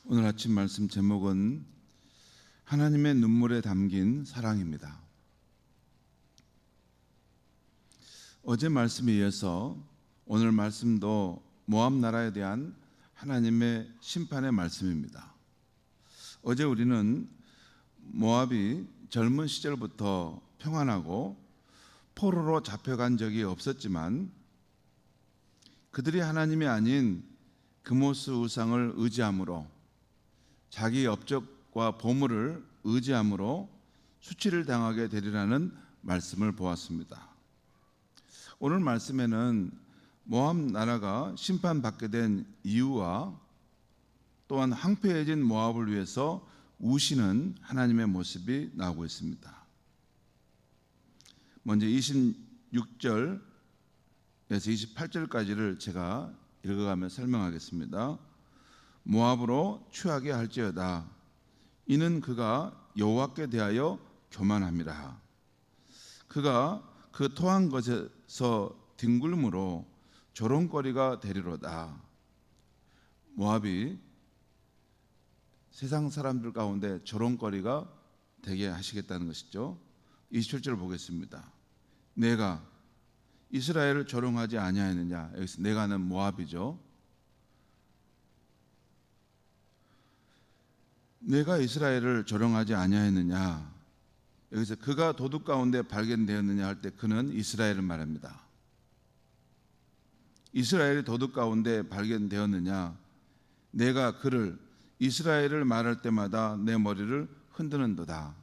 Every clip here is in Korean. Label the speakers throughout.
Speaker 1: 오늘 아침 말씀 제목은 하나님의 눈물에 담긴 사랑입니다. 어제 말씀에 이어서 오늘 말씀도 모압 나라에 대한 하나님의 심판의 말씀입니다. 어제 우리는 모압이 젊은 시절부터 평안하고 포로로 잡혀간 적이 없었지만 그들이 하나님이 아닌 그모스 우상을 의지함으로 자기 업적과 보물을 의지함으로 수치를 당하게 되리라는 말씀을 보았습니다. 오늘 말씀에는 모압 나라가 심판받게 된 이유와 또한 황폐해진 모압을 위해서 우시는 하나님의 모습이 나오고 있습니다. 먼저 26절에서 28절까지를 제가 읽어가며 설명하겠습니다. 모압으로 취하게 할지어다. 이는 그가 여호와께 대하여 교만함이라. 그가 그 토한 것에서 뒹굴므로 조롱거리가 되리로다. 모압이 세상 사람들 가운데 조롱거리가 되게 하시겠다는 것이죠. 27절을 보겠습니다. 내가 이스라엘을 조롱하지 아니하였느냐. 여기서 내가는 모압이죠. 내가 이스라엘을 조롱하지 아니하였느냐. 여기서 그가 도둑 가운데 발견되었느냐 할 때 그는 이스라엘을 말합니다. 이스라엘이 도둑 가운데 발견되었느냐. 내가 그를 이스라엘을 말할 때마다 내 머리를 흔드는도다.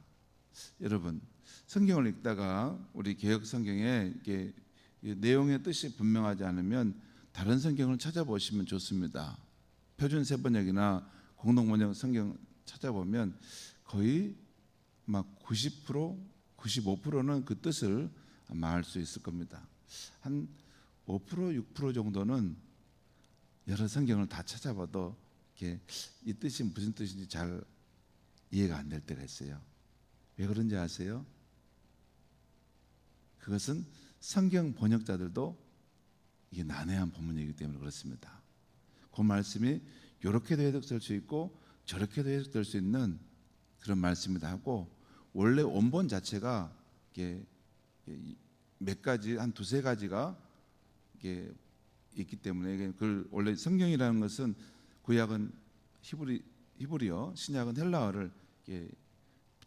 Speaker 1: 여러분, 성경을 읽다가 우리 개역 성경에 이게 내용의 뜻이 분명하지 않으면 다른 성경을 찾아보시면 좋습니다. 표준 세번역이나 공동번역 성경 찾아보면 거의 막 90%, 95%는 그 뜻을 아마 알 수 있을 겁니다. 한 5%, 6% 정도는 여러 성경을 다 찾아봐도 이렇게 이 뜻이 무슨 뜻인지 잘 이해가 안 될 때가 있어요. 왜 그런지 아세요? 그것은 성경 번역자들도 이게 난해한 본문이기 때문에 그렇습니다. 그 말씀이 이렇게도 해석될 수 있고 저렇게도 해석될 수 있는 그런 말씀이다 하고, 원래 원본 자체가 이게 몇 가지, 한 두세 가지가 이게 있기 때문에, 그걸 원래 성경이라는 것은 구약은 히브리어, 신약은 헬라어를 이게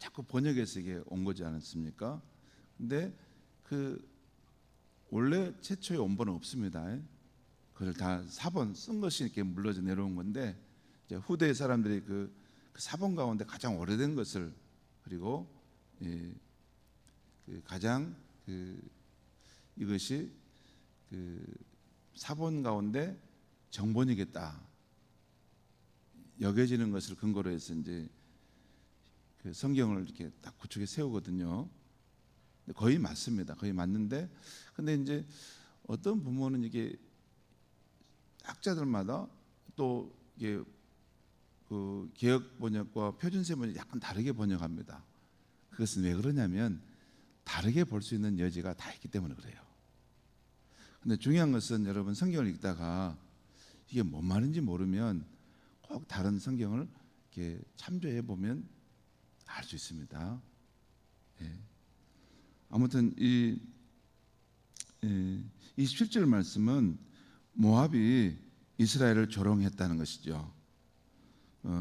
Speaker 1: 자꾸 번역해서 이게 온 거지 않습니까? 근데 그 원래 최초의 원본은 없습니다. 그걸 다 사본 쓴 것이 이렇게 물러져 내려온 건데, 이제 후대 사람들이 그 사본 가운데 가장 오래된 것을, 그리고 가장 이것이 사본 가운데 정본이겠다 여겨지는 것을 근거로 해서 이제 그 성경을 이렇게 딱 구축해 세우거든요. 거의 맞습니다. 거의 맞는데, 근데 이제 어떤 부모는 이게 학자들마다 또 이게 그 개역 번역과 표준세 번역 약간 다르게 번역합니다. 그것은 왜 그러냐면 다르게 볼 수 있는 여지가 다 있기 때문에 그래요. 근데 중요한 것은 여러분, 성경을 읽다가 이게 뭔 말인지 모르면 꼭 다른 성경을 이렇게 참조해 보면 알 수 있습니다. 예. 아무튼 이 27절 말씀은 모압이 이스라엘을 조롱했다는 것이죠.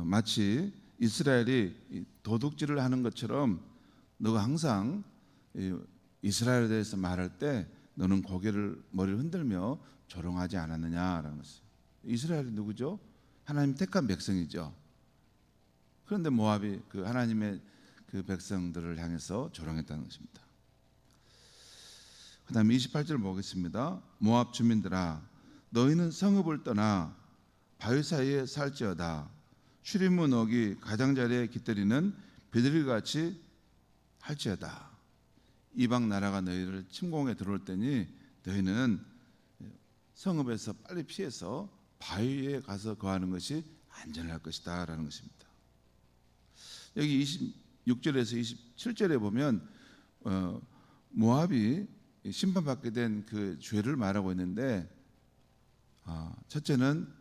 Speaker 1: 마치 이스라엘이 도둑질을 하는 것처럼 너가 항상 이스라엘에 대해서 말할 때 너는 머리를 흔들며 조롱하지 않았느냐라는 것이죠. 이스라엘이 누구죠? 하나님 택한 백성이죠. 그런데 모압이 그 하나님의 그 백성들을 향해서 조롱했다는 것입니다. 그 다음에 28절 보겠습니다. 모압 주민들아, 너희는 성읍을 떠나 바위 사이에 살지어다. 출입문 어기 가장자리에 깃들이는 비둘기같이 할지어다. 이방 나라가 너희를 침공해 들어올 때니 너희는 성읍에서 빨리 피해서 바위에 가서 거하는 것이 안전할 것이다 라는 것입니다. 여기 26절에서 27절에 보면 모압이 심판받게 된 그 죄를 말하고 있는데, 첫째는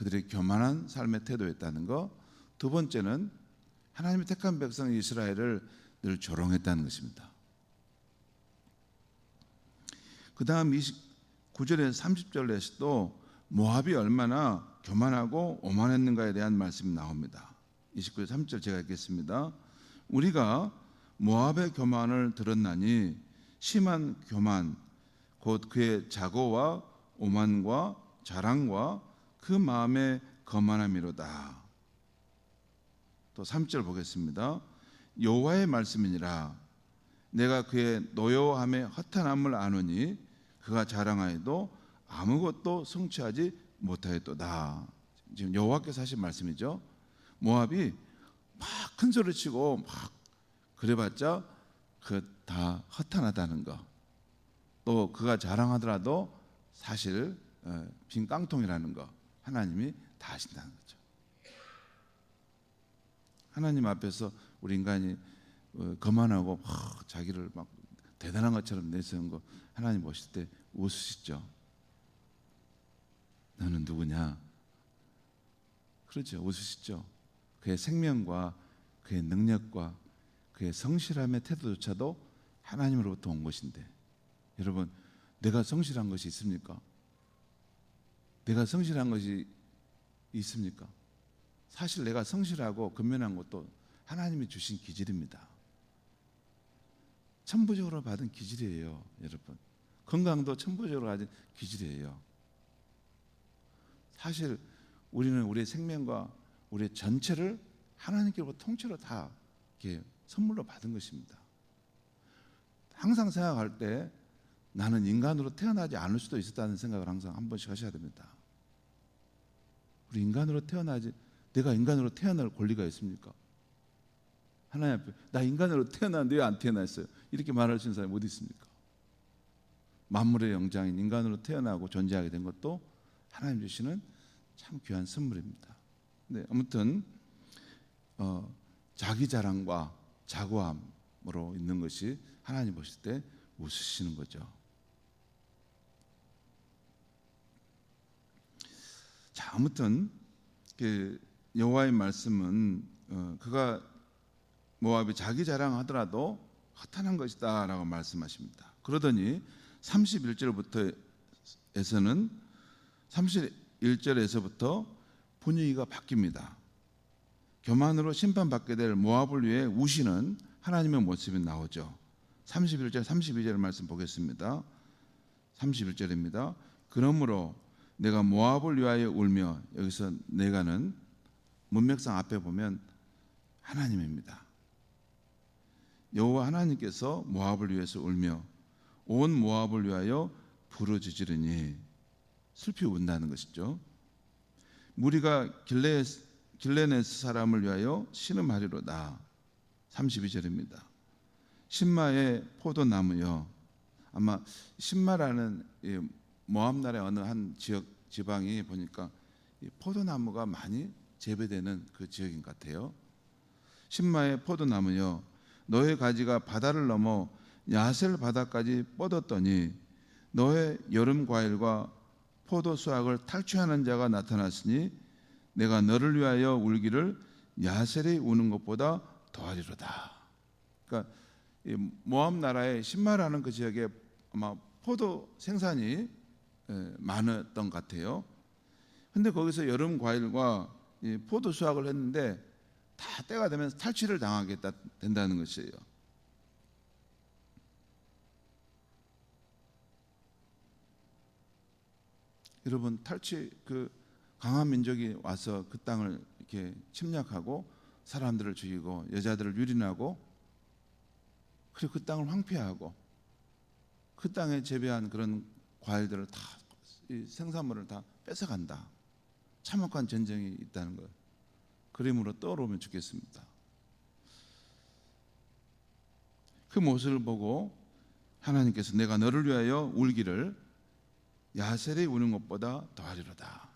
Speaker 1: 그들의 교만한 삶의 태도였다는 거, 두 번째는 하나님의 택한 백성 이스라엘을 늘 조롱했다는 것입니다. 그 다음 29절에서 30절에서도 모압이 얼마나 교만하고 오만했는가에 대한 말씀이 나옵니다. 29절 30절 제가 읽겠습니다. 우리가 모압의 교만을 들었나니 심한 교만 곧 그의 자고와 오만과 자랑과 그 마음의 거만함이로다. 또 3절 보겠습니다. 여호와의 말씀이니라. 내가 그의 노여함의 허탄함을 아노니 그가 자랑하여도 아무것도 성취하지 못하였도다. 지금 여호와께서 하신 말씀이죠. 모압이 막 큰 소리 치고 막 그래봤자 그 다 허탄하다는 거. 또 그가 자랑하더라도 사실 빈 깡통이라는 거 하나님이 다 아신다는 거죠. 하나님 앞에서 우리 인간이 거만하고 자기를 막 대단한 것처럼 내세운 거 하나님 보실 때 웃으시죠. 너는 누구냐? 그렇죠. 웃으시죠. 그의 생명과 그의 능력과 그의 성실함의 태도조차도 하나님으로부터 온 것인데, 여러분 내가 성실한 것이 있습니까? 내가 성실한 것이 있습니까? 사실 내가 성실하고 근면한 것도 하나님이 주신 기질입니다. 천부적으로 받은 기질이에요, 여러분. 건강도 천부적으로 가진 기질이에요. 사실 우리는 우리의 생명과 우리의 전체를 하나님께로부터 통째로 다 이렇게 선물로 받은 것입니다. 항상 생각할 때 나는 인간으로 태어나지 않을 수도 있었다는 생각을 항상 한 번씩 하셔야 됩니다. 우리 인간으로 태어나지, 내가 인간으로 태어날 권리가 있습니까? 하나님 앞에 나 인간으로 태어났는데 왜 안 태어났어요? 이렇게 말할 수 있는 사람이 어디 있습니까? 만물의 영장인 인간으로 태어나고 존재하게 된 것도 하나님 주시는 참 귀한 선물입니다. 네, 아무튼 자기 자랑과 자고함으로 있는 것이 하나님 보실 때 웃으시는 거죠. 자, 아무튼 그 여호와의 말씀은 그가 모압이 자기 자랑하더라도 허탄한 것이다 라고 말씀하십니다. 그러더니 31절에서부터 분위기가 바뀝니다. 교만으로 심판받게 될 모압을 위해 우시는 하나님의 모습이 나오죠. 31절 32절 말씀 보겠습니다. 31절입니다. 그러므로 내가 모압을 위하여 울며, 여기서 내가는 문맥상 앞에 보면 하나님입니다. 여호와 하나님께서 모압을 위해서 울며 온 모압을 위하여 부르짖으리니, 슬피 운다는 것이죠. 무리가 길레네스 사람을 위하여 신음하리로다. 32절입니다. 신마의 포도나무여. 아마 신마라는 모압 나라의 어느 한 지방이 보니까 포도나무가 많이 재배되는 그 지역인 것 같아요. 신마의 포도나무여, 너의 가지가 바다를 넘어 야셀 바다까지 뻗었더니 너의 여름 과일과 포도 수확을 탈취하는 자가 나타났으니 내가 너를 위하여 울기를 야셀이 우는 것보다 더하리로다. 그러니까 모압 나라의 신마라는 그 지역에 아마 포도 생산이 많았던 것 같아요. 근데 거기서 여름 과일과 포도 수확을 했는데 다 때가 되면 탈취를 당하게 된다는 것이에요. 여러분, 그 강한 민족이 와서 그 땅을 이렇게 침략하고 사람들을 죽이고 여자들을 유린하고, 그리고 그 땅을 황폐하고 그 땅에 재배한 그런 과일들을 다, 이 생산물을 다 뺏어간다. 참혹한 전쟁이 있다는 것, 그림으로 떠오르면 좋겠습니다. 그 모습을 보고 하나님께서 내가 너를 위하여 울기를 야셀이 우는 것보다 더하리로다.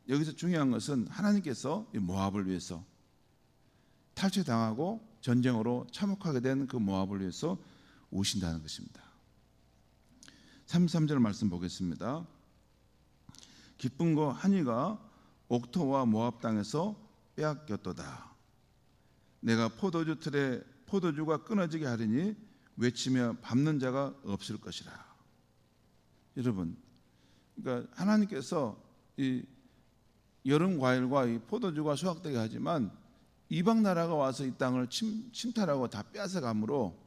Speaker 1: 여기서 중요한 것은 하나님께서 이 모압을 위해서 탈취당하고 전쟁으로 참혹하게 된 그 모압을 위해서 우신다는 것입니다. 33절 말씀 보겠습니다. 기쁨과 한이가 옥토와 모압 땅에서 빼앗겼도다. 내가 포도주 틀에 포도주가 끊어지게 하리니 외치며 밟는 자가 없을 것이라. 여러분, 그러니까 하나님께서 이 여름 과일과 이 포도주가 수확되게 하지만 이방 나라가 와서 이 땅을 침탈하고 다 빼앗아가므로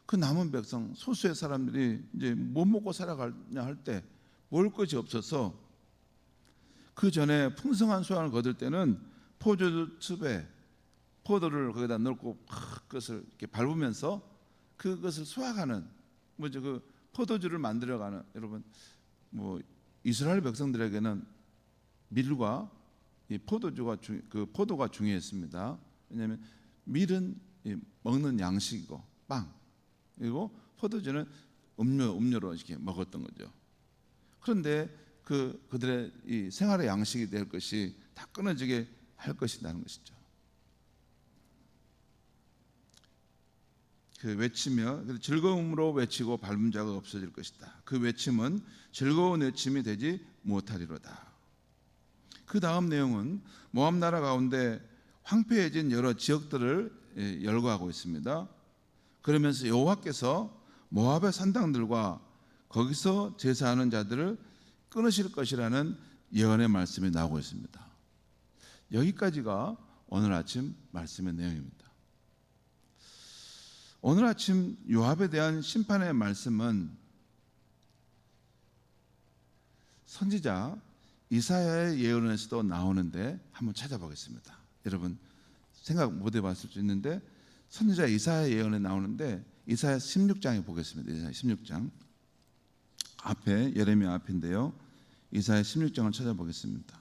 Speaker 1: 그 남은 백성 소수의 사람들이 이제 못 먹고 살아가냐 할 때 먹을 것이 없어서 그 전에 풍성한 수확을 거둘 때는 포도즙에 포도를 거기다 넣고 그것을 이렇게 밟으면서 그것을 수확하는 뭐죠, 그 포도주를 만들어가는, 여러분 뭐 이스라엘 백성들에게는 밀과 이 포도주가 그 포도가 중요했습니다. 왜냐하면 밀은 먹는 양식이고 빵, 그리고 포도주는 음료로 이렇게 먹었던 거죠. 그런데 그들의 이 생활의 양식이 될 것이 다 끊어지게 할 것이라는 것이죠. 그 외치며 즐거움으로 외치고 밟은 자가 없어질 것이다. 그 외침은 즐거운 외침이 되지 못하리로다. 그 다음 내용은 모압 나라 가운데 황폐해진 여러 지역들을 열거하고 있습니다. 그러면서 여호와께서 모압의 산당들과 거기서 제사하는 자들을 끊으실 것이라는 예언의 말씀이 나오고 있습니다. 여기까지가 오늘 아침 말씀의 내용입니다. 오늘 아침 요압에 대한 심판의 말씀은 선지자 이사야의 예언에서도 나오는데 한번 찾아보겠습니다. 여러분 생각 못 해봤을 수 있는데 선지자 이사야 예언에 나오는데 이사야 16장에 보겠습니다. 이사야 16장 앞에 예레미야 앞인데요. 이사야 16장을 찾아보겠습니다.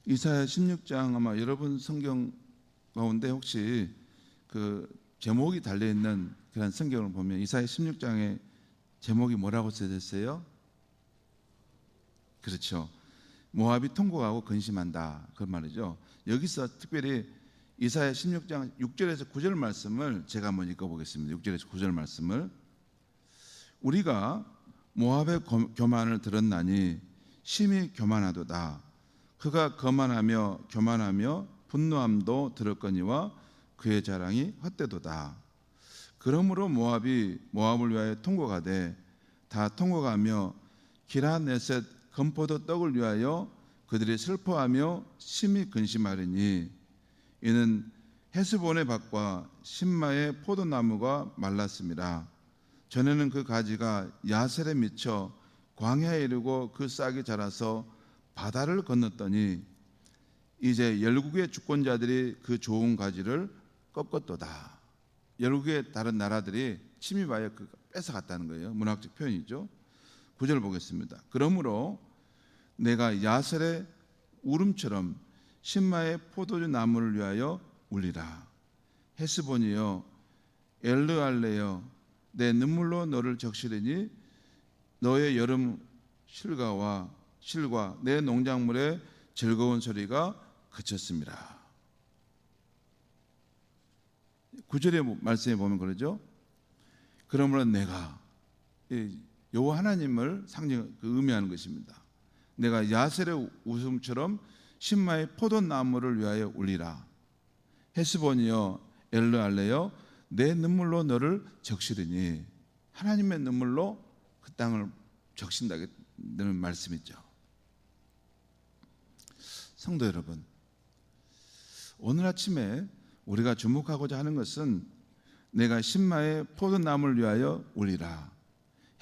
Speaker 1: 이사야 16장 아마 여러분 성경 가운데 혹시 그 제목이 달려 있는 그런 성경을 보면 이사야 16장의 제목이 뭐라고 써졌어요? 그렇죠. 모압이 통곡하고 근심한다, 그 말이죠. 여기서 특별히 이사야 16장 6절에서 9절 말씀을 제가 한번 읽어보겠습니다. 6절에서 9절 말씀을 우리가 모압의 교만을 들었나니 심히 교만하도다. 그가 거만하며 교만하며 분노함도 들었거니와 그의 자랑이 헛되도다. 그러므로 모압이 모압을 위하여 통곡하되 다 통곡하며 기라네셋 건포도 떡을 위하여 그들이 슬퍼하며 심히 근심하리니 이는 헤스본의 밭과 신마의 포도나무가 말랐습니다. 전에는 그 가지가 야셀에 미쳐 광야에 이르고 그 싹이 자라서 바다를 건넜더니 이제 열국의 주권자들이 그 좋은 가지를 꺾었도다. 열국의 다른 나라들이 침입하여 뺏어갔다는 거예요. 문학적 표현이죠. 9절 보겠습니다. 그러므로 내가 야셀의 울음처럼 신마의 포도주 나무를 위하여 울리라. 헤스본이여 엘르알레여 내 눈물로 너를 적시리니 너의 여름 실과 내 농작물의 즐거운 소리가 그쳤습니다. 9절의 말씀에 보면 그러죠. 그러므로 내가 여호와 하나님을 의미하는 것입니다. 내가 야셀의 웃음처럼 신마의 포도나무를 위하여 울리라. 헤스본이여 엘르알레여 내 눈물로 너를 적시리니 하나님의 눈물로 그 땅을 적신다는 말씀이죠. 성도 여러분, 오늘 아침에 우리가 주목하고자 하는 것은 내가 신마의 포도나무를 위하여 울리라.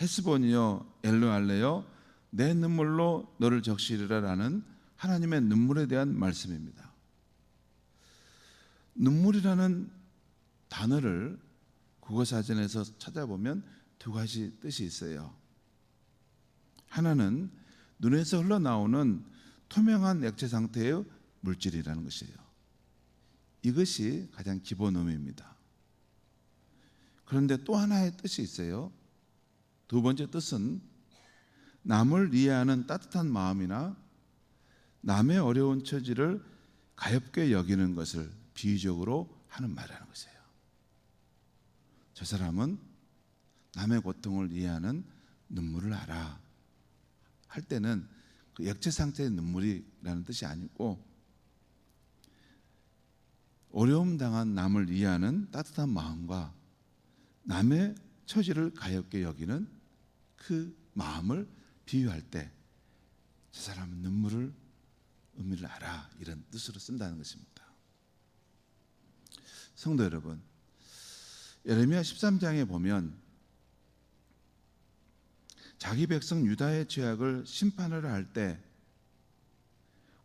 Speaker 1: 헤스본이여 엘르알레여 내 눈물로 너를 적시리라라는 하나님의 눈물에 대한 말씀입니다. 눈물이라는 단어를 국어사전에서 찾아보면 두 가지 뜻이 있어요. 하나는 눈에서 흘러나오는 투명한 액체 상태의 물질이라는 것이에요. 이것이 가장 기본 의미입니다. 그런데 또 하나의 뜻이 있어요. 두 번째 뜻은 남을 이해하는 따뜻한 마음이나 남의 어려운 처지를 가볍게 여기는 것을 비유적으로 하는 말이라는 것이에요. 저 사람은 남의 고통을 이해하는 눈물을 알아, 할 때는 그 액체 상태의 눈물이라는 뜻이 아니고 어려움 당한 남을 이해하는 따뜻한 마음과 남의 처지를 가엾게 여기는 그 마음을 비유할 때 저 사람은 의미를 알아, 이런 뜻으로 쓴다는 것입니다. 성도 여러분, 예레미야 13장에 보면 자기 백성 유다의 죄악을 심판을 할 때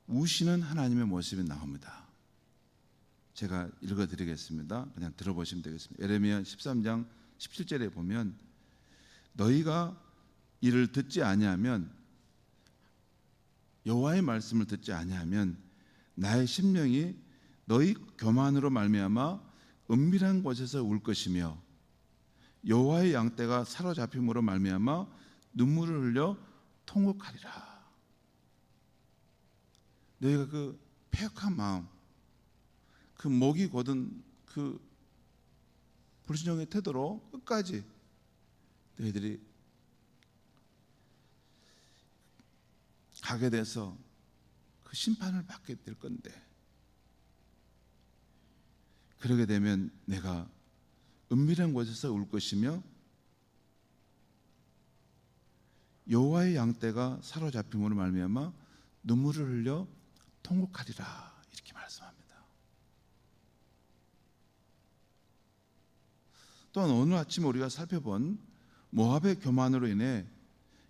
Speaker 1: 우시는 하나님의 모습이 나옵니다. 제가 읽어드리겠습니다. 그냥 들어보시면 되겠습니다. 예레미야 13장 17절에 보면 너희가 이를 듣지 아니하면, 여호와의 말씀을 듣지 아니하면 나의 심령이 너희 교만으로 말미암아 은밀한 곳에서 울 것이며 여호와의 양떼가 사로잡힘으로 말미암아 눈물을 흘려 통곡하리라. 너희가 그 패역한 마음, 그 목이 곧은 그 불신종의 태도로 끝까지 너희들이 가게 돼서 그 심판을 받게 될 건데, 그러게 되면 내가 은밀한 곳에서 울 것이며 여호와의 양떼가 사로잡힘으로 말미암아 눈물을 흘려 통곡하리라, 이렇게 말씀합니다. 또한 오늘 아침 우리가 살펴본 모압의 교만으로 인해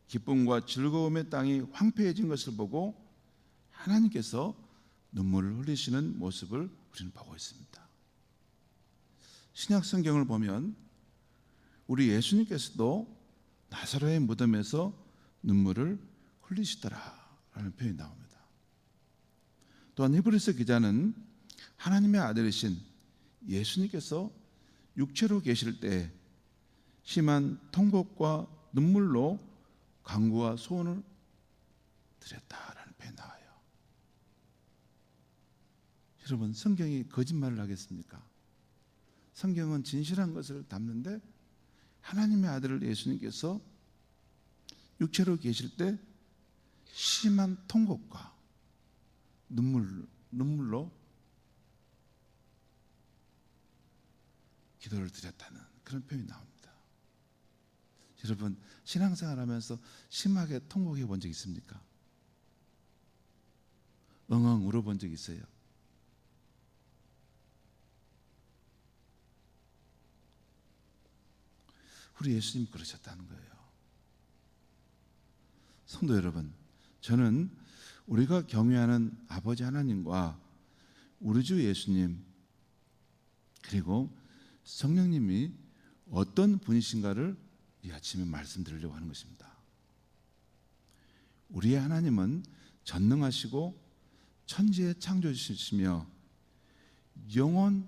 Speaker 1: 기쁨과 즐거움의 땅이 황폐해진 것을 보고 하나님께서 눈물을 흘리시는 모습을 우리는 보고 있습니다. 신약 성경을 보면 우리 예수님께서도 나사로의 무덤에서 눈물을 흘리시더라라는 표현이 나옵니다. 또한 히브리서 기자는 하나님의 아들이신 예수님께서 육체로 계실 때 심한 통곡과 눈물로 간구와 소원을 드렸다라는 표현이 나와요. 여러분, 성경이 거짓말을 하겠습니까? 성경은 진실한 것을 담는데 하나님의 아들 예수님께서 육체로 계실 때 심한 통곡과 눈물로 기도를 드렸다는 그런 표현이 나옵니다. 여러분, 신앙생활 하면서 심하게 통곡해 본 적 있습니까? 엉엉 울어본 적 있어요? 우리 예수님 그러셨다는 거예요. 성도 여러분, 저는 우리가 경외하는 아버지 하나님과 우리 주 예수님 그리고 성령님이 어떤 분이신가를 이 아침에 말씀드리려고 하는 것입니다. 우리의 하나님은 전능하시고 천지의 창조주시며 영원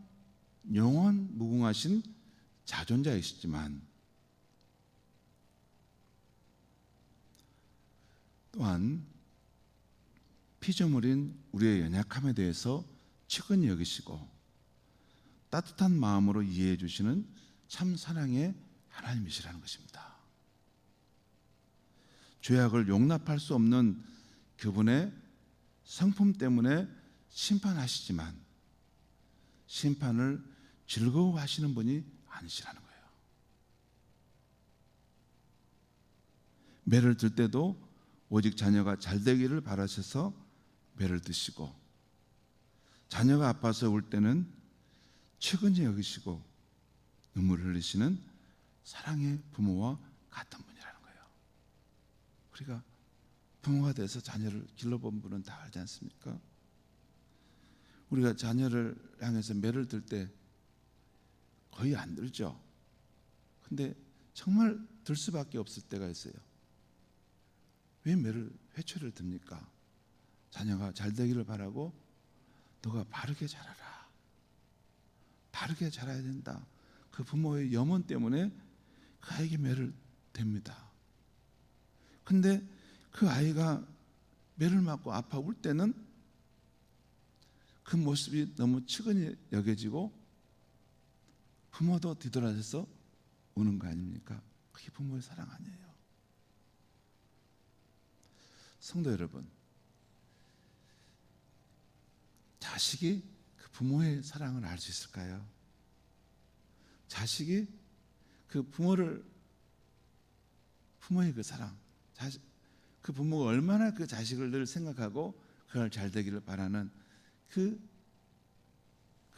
Speaker 1: 무궁하신 자존자이시지만 또한 피조물인 우리의 연약함에 대해서 측은히 여기시고 따뜻한 마음으로 이해해 주시는 참 사랑의 하나님이시라는 것입니다. 죄악을 용납할 수 없는 그분의 성품 때문에 심판하시지만 심판을 즐거워하시는 분이 아니시라는 거예요. 매를 들 때도 오직 자녀가 잘 되기를 바라셔서 매를 드시고 자녀가 아파서 울 때는 측은히 여기시고 눈물을 흘리시는 사랑의 부모와 같은 분이라는 거예요. 우리가 부모가 돼서 자녀를 길러본 분은 다 알지 않습니까? 우리가 자녀를 향해서 매를 들 때 거의 안 들죠. 근데 정말 들 수밖에 없을 때가 있어요. 왜 회초리를 듭니까? 자녀가 잘 되기를 바라고 너가 바르게 자라라. 바르게 자라야 된다. 그 부모의 염원 때문에 그 아이에게 매를 댑니다. 근데 그 아이가 매를 맞고 아파 울 때는 그 모습이 너무 측은히 여겨지고 부모도 뒤돌아서서 우는 거 아닙니까? 그게 부모의 사랑 아니에요. 성도 여러분, 자식이 그 부모의 사랑을 알 수 있을까요? 자식이 그 부모의 그 사랑, 그 부모가 얼마나 그 자식을 늘 생각하고 그걸 잘 되기를 바라는 그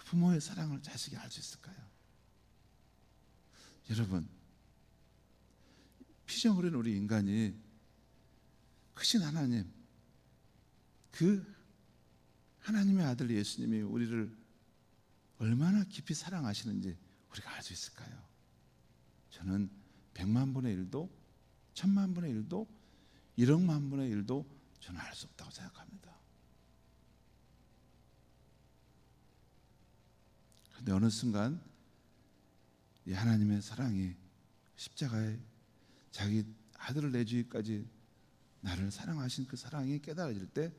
Speaker 1: 부모의 사랑을 자식이 알 수 있을까요? 여러분, 피조물인 우리 인간이 크신 하나님, 그 하나님의 아들 예수님이 우리를 얼마나 깊이 사랑하시는지 우리가 알 수 있을까요? 저는 100만 분의 1도 1000만 분의 1도 1억만 분의 1도 저는 알 수 없다고 생각합니다. 그런데 어느 순간 이 하나님의 사랑이 십자가에 자기 아들을 내주기까지 나를 사랑하신 그 사랑이 깨달아질 때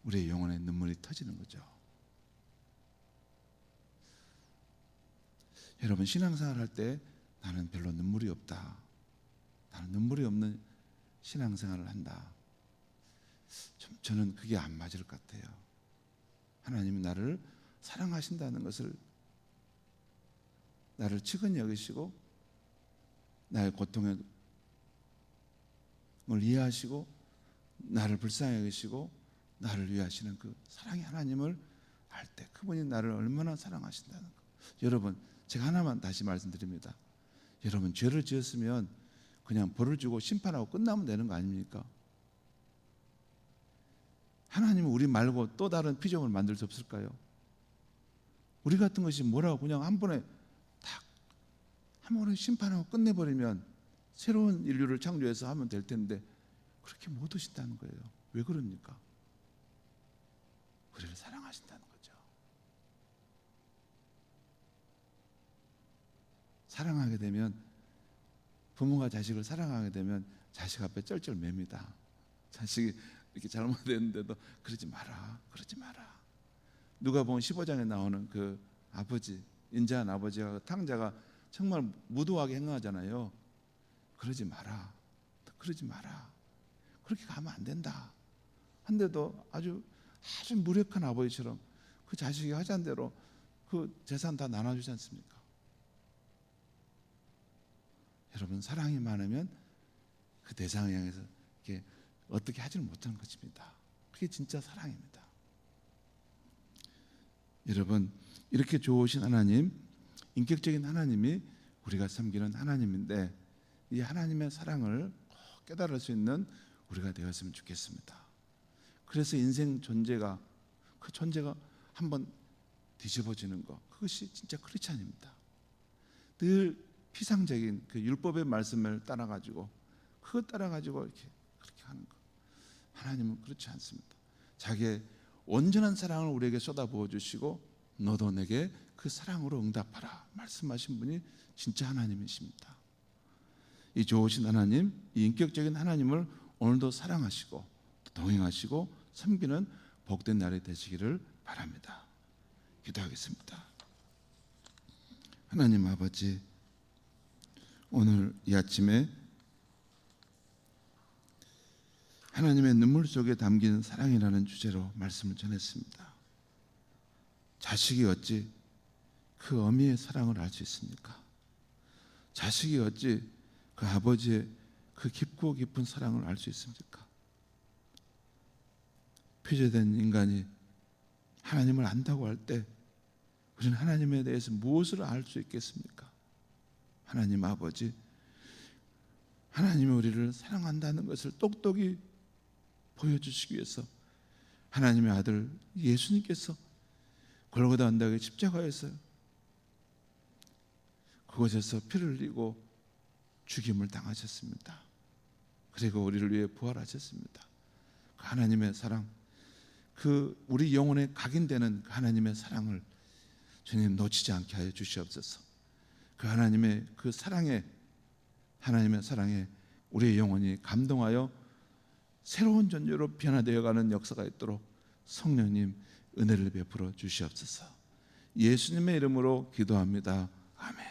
Speaker 1: 우리의 영혼에 눈물이 터지는 거죠. 여러분, 신앙생활 할 때 나는 별로 눈물이 없다, 나는 눈물이 없는 신앙생활을 한다, 저는 그게 안 맞을 것 같아요. 하나님이 나를 사랑하신다는 것을, 나를 측은히 여기시고 나의 고통을 이해하시고 나를 불쌍히 여기시고 나를 위하시는 그 사랑의 하나님을 알 때 그분이 나를 얼마나 사랑하신다는 것. 여러분, 제가 하나만 다시 말씀드립니다. 여러분, 죄를 지었으면 그냥 벌을 주고 심판하고 끝나면 되는 거 아닙니까? 하나님은 우리 말고 또 다른 피조물을 만들 수 없을까요? 우리 같은 것이 뭐라고 그냥 한 번에 심판하고 끝내버리면 새로운 인류를 창조해서 하면 될 텐데 그렇게 못 하신다는 거예요. 왜 그럽니까? 우리를 사랑하신다는 거죠. 사랑하게 되면, 부모가 자식을 사랑하게 되면 자식 앞에 쩔쩔맵니다. 자식이 이렇게 잘못했는데도 그러지 마라, 그러지 마라. 누가복음 15장에 나오는 그 아버지, 인자한 아버지가 탕자가 정말 무도하게 행하잖아요. 그러지 마라, 그러지 마라, 그렇게 가면 안 된다 한데도 아주 무력한 아버지처럼 그 자식이 하자는 대로 그 재산 다 나눠주지 않습니까? 여러분, 사랑이 많으면 그 대상을 향해서 이렇게 어떻게 하지를 못하는 것입니다. 그게 진짜 사랑입니다. 여러분, 이렇게 좋으신 하나님, 인격적인 하나님이 우리가 섬기는 하나님인데 이 하나님의 사랑을 꼭 깨달을 수 있는 우리가 되었으면 좋겠습니다. 그래서 인생 존재가, 그 존재가 한번 뒤집어지는 것, 그것이 진짜 크리스찬입니다. 늘 피상적인 그 율법의 말씀을 따라가지고 그것 따라가지고 이렇게 그렇게 하는 것. 하나님은 그렇지 않습니다. 자기의 온전한 사랑을 우리에게 쏟아부어 주시고 너도 내게 그 사랑으로 응답하라 말씀하신 분이 진짜 하나님이십니다. 이 좋으신 하나님, 이 인격적인 하나님을 오늘도 사랑하시고 동행하시고 섬기는 복된 날이 되시기를 바랍니다. 기도하겠습니다. 하나님 아버지, 오늘 이 아침에 하나님의 눈물 속에 담긴 사랑이라는 주제로 말씀을 전했습니다. 자식이 어찌 그 어미의 사랑을 알 수 있습니까? 자식이 어찌 그 아버지의 그 깊고 깊은 사랑을 알 수 있습니까? 피조된 인간이 하나님을 안다고 할 때 우리는 하나님에 대해서 무엇을 알 수 있겠습니까? 하나님 아버지, 하나님이 우리를 사랑한다는 것을 똑똑히 보여주시기 위해서 하나님의 아들 예수님께서 골고다 언덕의 십자가에서 그곳에서 피를 흘리고 죽임을 당하셨습니다. 그리고 우리를 위해 부활하셨습니다. 그 하나님의 사랑, 그 우리 영혼에 각인되는 그 하나님의 사랑을 주님 놓치지 않게 하여 주시옵소서. 그 하나님의 그 사랑에, 하나님의 사랑에 우리의 영혼이 감동하여 새로운 존재로 변화되어가는 역사가 있도록 성령님 은혜를 베풀어 주시옵소서. 예수님의 이름으로 기도합니다. 아멘.